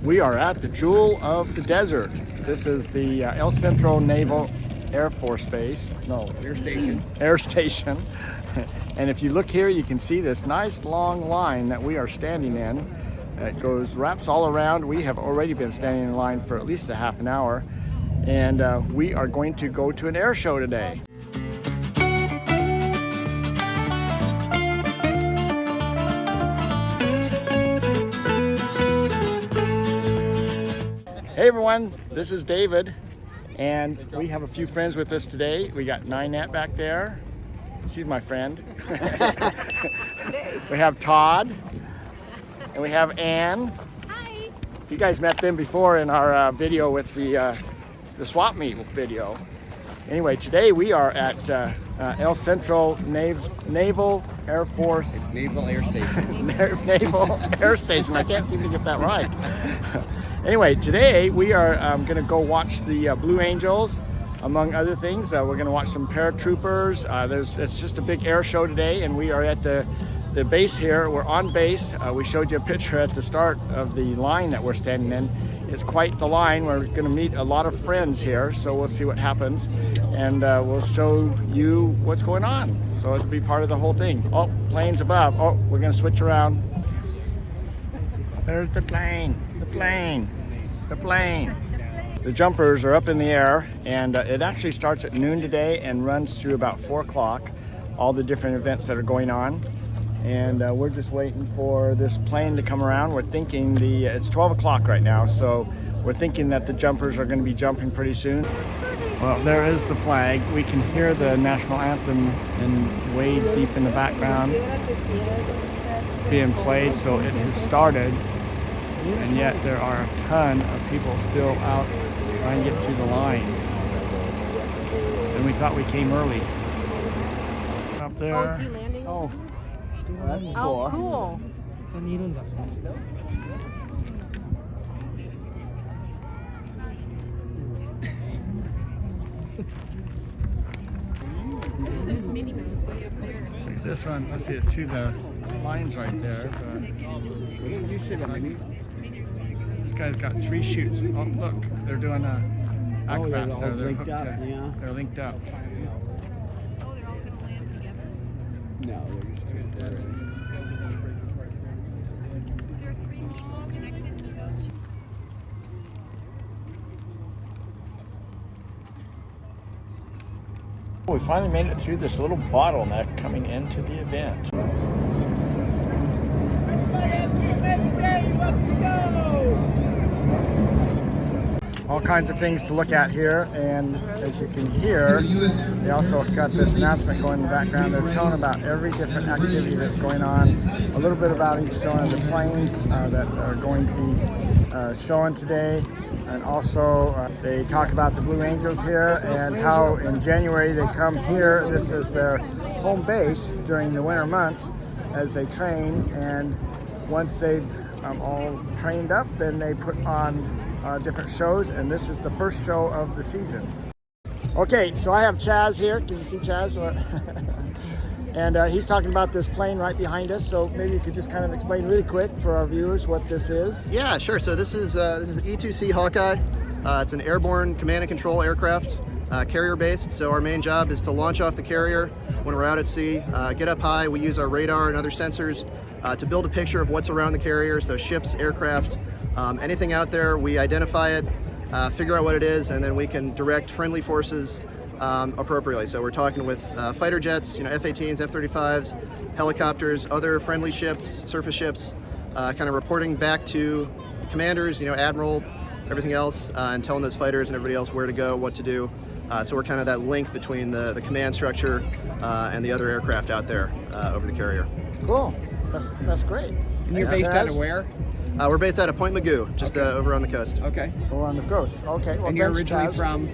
We are at the Jewel of the Desert. This is the El Centro Naval Air Force Base. No, Air Station. Air Station. And if you look here, you can see this nice long line that we are standing in. It wraps all around. We have already been standing in line for at least a half an hour. And we are going to go to an air show today. Hey everyone, this is David, and we have a few friends with us today. We got Ninette back there. She's my friend. We have Todd, and we have Ann. Hi. You guys met them before in our video with the swap meet video. Anyway, today we are at El Centro Naval Air Force. Naval Air Station. Naval Air Station. I can't seem to get that right. Anyway, today we are going to go watch the Blue Angels, among other things. We're going to watch some paratroopers. It's just a big air show today, and we are at the base here. We're on base. We showed you a picture at the start of the line that we're standing in. It's quite the line. We're going to meet a lot of friends here, so we'll see what happens, and we'll show you what's going on. So it'll be part of the whole thing. Oh, plane's above. Oh, we're going to switch around. There's the plane. The plane. The plane. The jumpers are up in the air, and it actually starts at noon today and runs through about 4 o'clock. All the different events that are going on. And we're just waiting for this plane to come around. We're thinking it's 12 o'clock right now, so we're thinking that the jumpers are going to be jumping pretty soon. Well, there is the flag. We can hear the national anthem and way deep in the background being played, so it has started. And yet there are a ton of people still out trying to get through the line. And we thought we came early. Up there. Oh, is he landing? Oh. Oh, cool. There's Minnie Mouse way up there. Look at this one. Let's see, it's through the lines right there. You sit behind me. This guy's got 3 chutes. Oh, look, they're doing acrobats there. They're hooked up, to, yeah. They're linked up. Oh, they're all going to land together. No, There are 3 people connected to those. We finally made it through this little bottleneck coming into the event. All kinds of things to look at here, and as you can hear, they also got this announcement going in the background. They're telling about every different activity that's going on, a little bit about each one of the planes that are going to be showing today, and also they talk about the Blue Angels here and how in January they come here. This is their home base during the winter months as they train, and once they've all trained up, then they put on different shows, and this is the first show of the season. Okay, so I have Chaz here. Can you see Chaz? And he's talking about this plane right behind us, so maybe you could just kind of explain really quick for our viewers what this is. Yeah, sure. So this is E2C Hawkeye. It's an airborne command and control aircraft, carrier-based. So our main job is to launch off the carrier when we're out at sea, get up high. We use our radar and other sensors to build a picture of what's around the carrier, so ships, aircraft, anything out there. We identify it, figure out what it is, and then we can direct friendly forces appropriately. So we're talking with fighter jets, F-18s, F-35s, helicopters, other friendly ships, surface ships, kind of reporting back to commanders, admiral, everything else, and telling those fighters and everybody else where to go, what to do. So we're kind of that link between the command structure and the other aircraft out there over the carrier. Cool. That's great. And you're based out of where? We're based out of Point Magoo, just over on the coast. Okay. We're on the coast. Okay. Well, And you're thanks, originally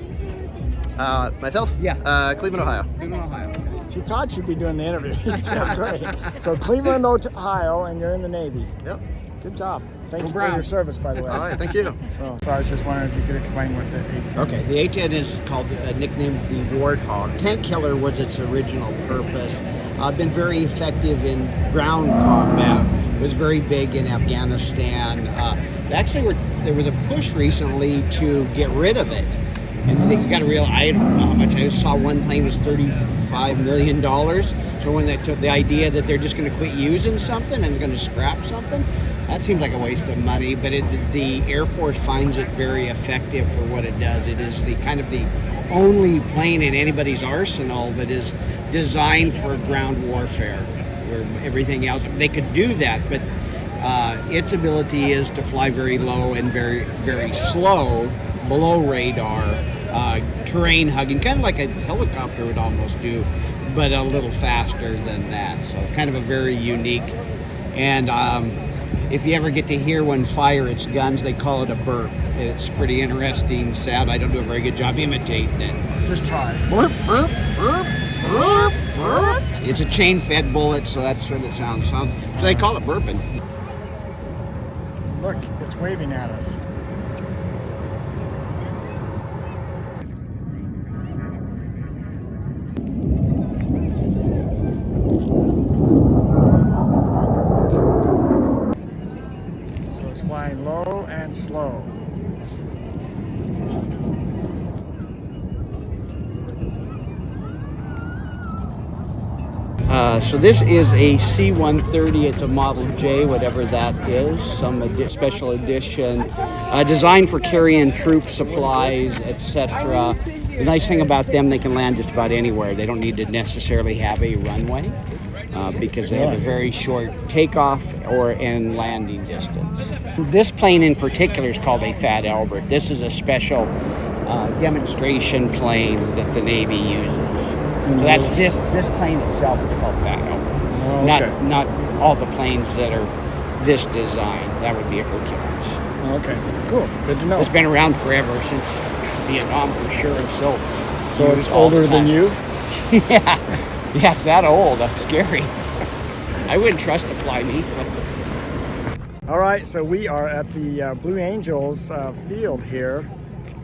Chaz. Myself? Yeah. Cleveland, Ohio. Cleveland, Ohio. See, Todd should be doing the interview. He's doing great. So Cleveland, Ohio, and you're in the Navy. Yep. Good job. Thank you for Brown. your service, by the way. All right, thank you. So I was just wondering if you could explain what the A-10 Okay, the A-10 is called, nicknamed the Warthog. Tank killer was its original purpose. Been very effective in ground combat. It was very big in Afghanistan. Actually, there was a push recently to get rid of it. And you got to realize, I don't know how much. I saw one plane was $35 million. So when they took the idea that they're just going to quit using something and going to scrap something, that seems like a waste of money. But the Air Force finds it very effective for what it does. It is the kind of the only plane in anybody's arsenal that is designed for ground warfare, where everything else, they could do that, but its ability is to fly very low and very, very slow, below radar, terrain hugging, kind of like a helicopter would almost do, but a little faster than that. So kind of a very unique. And if you ever get to hear one fire its guns, they call it a burp. It's pretty interesting sound. I don't do a very good job imitating it. Just try. Burp, burp, burp, burp, burp. It's a chain-fed bullet, so that's what it sounds. So they call it burping. Look, it's waving at us. So it's flying low and slow. So this is a C-130. It's a Model J, whatever that is, some special edition, designed for carrying troops, supplies, etc. The nice thing about them, they can land just about anywhere. They don't need to necessarily have a runway because they have a very short takeoff and landing distance. This plane in particular is called a Fat Albert. This is a special demonstration plane that the Navy uses. So that's this plane itself is called Fat Albert. Oh, okay. Not all the planes that are this design. That would be a Hercules. Oh, okay, cool. Good to know. It's been around forever, since Vietnam for sure, and so So it's older than you? Yeah, it's that old. That's scary. I wouldn't trust to fly me. So. All right, so we are at the Blue Angels field here,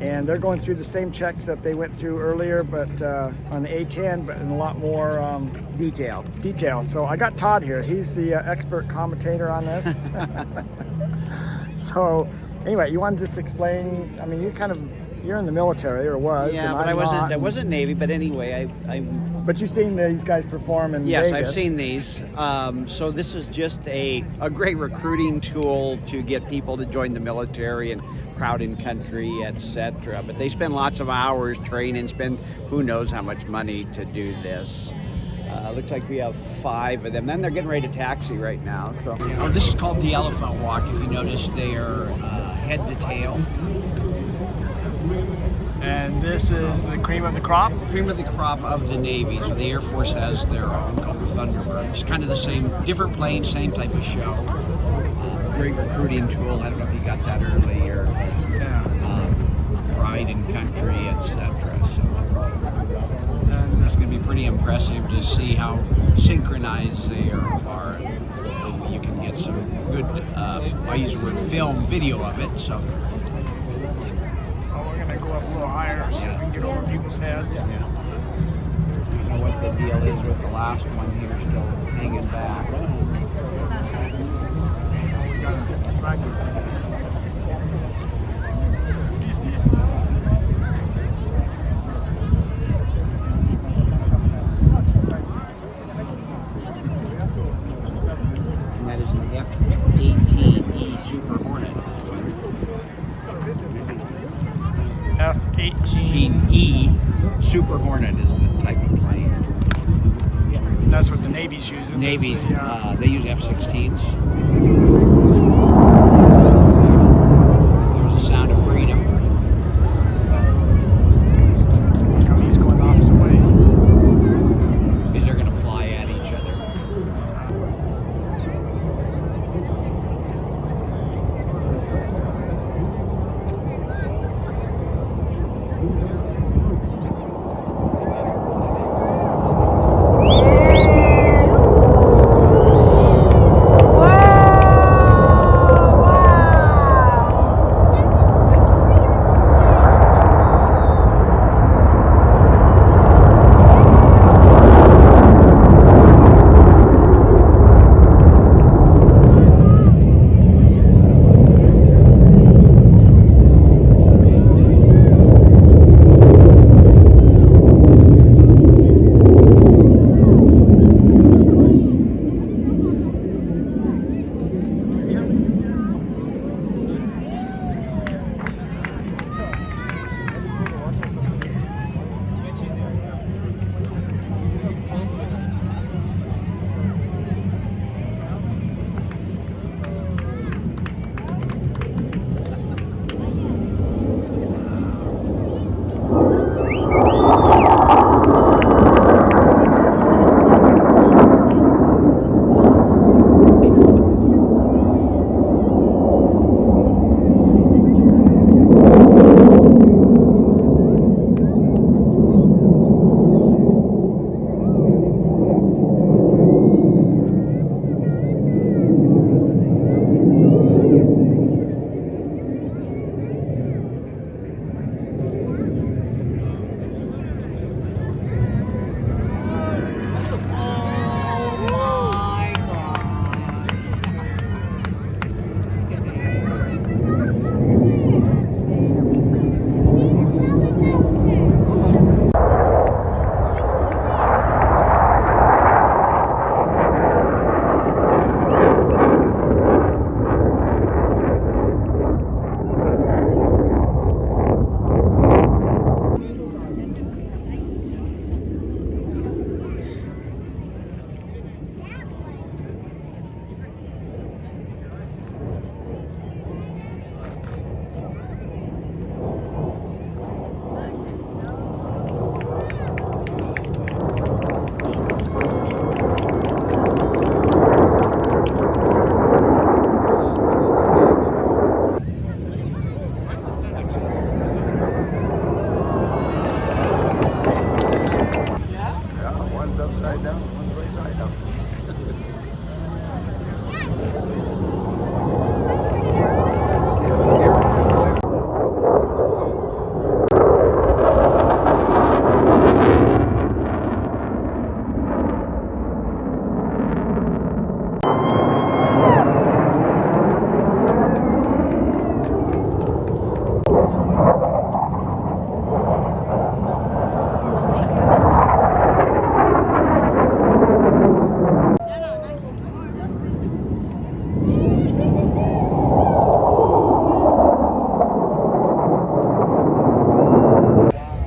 and they're going through the same checks that they went through earlier, but on the A-10, but in a lot more detail. So I got Todd here. He's the expert commentator on this. So anyway, you want to just explain? I mean, you're in the military, or was? Yeah, and but I'm I wasn't Navy. But anyway, But you've seen these guys perform in Yes, Vegas. I've seen these. So this is just a great recruiting tool to get people to join the military and proud in country, etc. But they spend lots of hours training, spend who knows how much money to do this. Looks like we have 5 of them. Then they're getting ready to taxi right now. So this is called the elephant walk. If you notice, they are head to tail. And this is the cream of the crop? Cream of the crop of the Navy. So the Air Force has their own called the Thunderbird. It's kind of the same, different plane, same type of show. Great recruiting tool. I don't know if you got that earlier. Pride in country, etc. So it's going to be pretty impressive to see how synchronized they are. You can get some good, I use the word film, video of it. So. We're going to go up a little higher so we can get over people's heads. Yeah. I don't know what the deal is with the last one here, still hanging back. And that is an F-18E Super Hornet. F-18E Super Hornet is the type of plane. That's what the Navy's using. Navy's, they use F-16s. There's the sound of freedom. He's going the opposite way. Because they're going to fly at each other.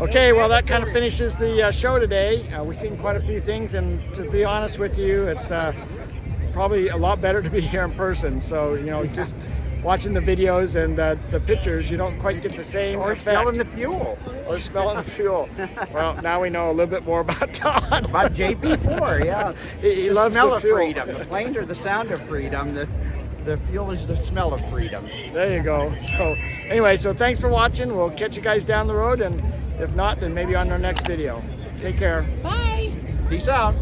Okay, well, that kind of finishes the show today. We've seen quite a few things, and to be honest with you, it's probably a lot better to be here in person. So, you know, just watching the videos and the pictures, you don't quite get the same Or effect. smelling the fuel. Or smelling the fuel. Well, now we know a little bit more about Todd. About JP4, yeah. He the loves smell the of fuel. freedom. The planes are the sound of freedom. The fuel is the smell of freedom. There you go. So anyway, so thanks for watching. We'll catch you guys down the road, and if not, then maybe on our next video. Take care. Bye. Peace out.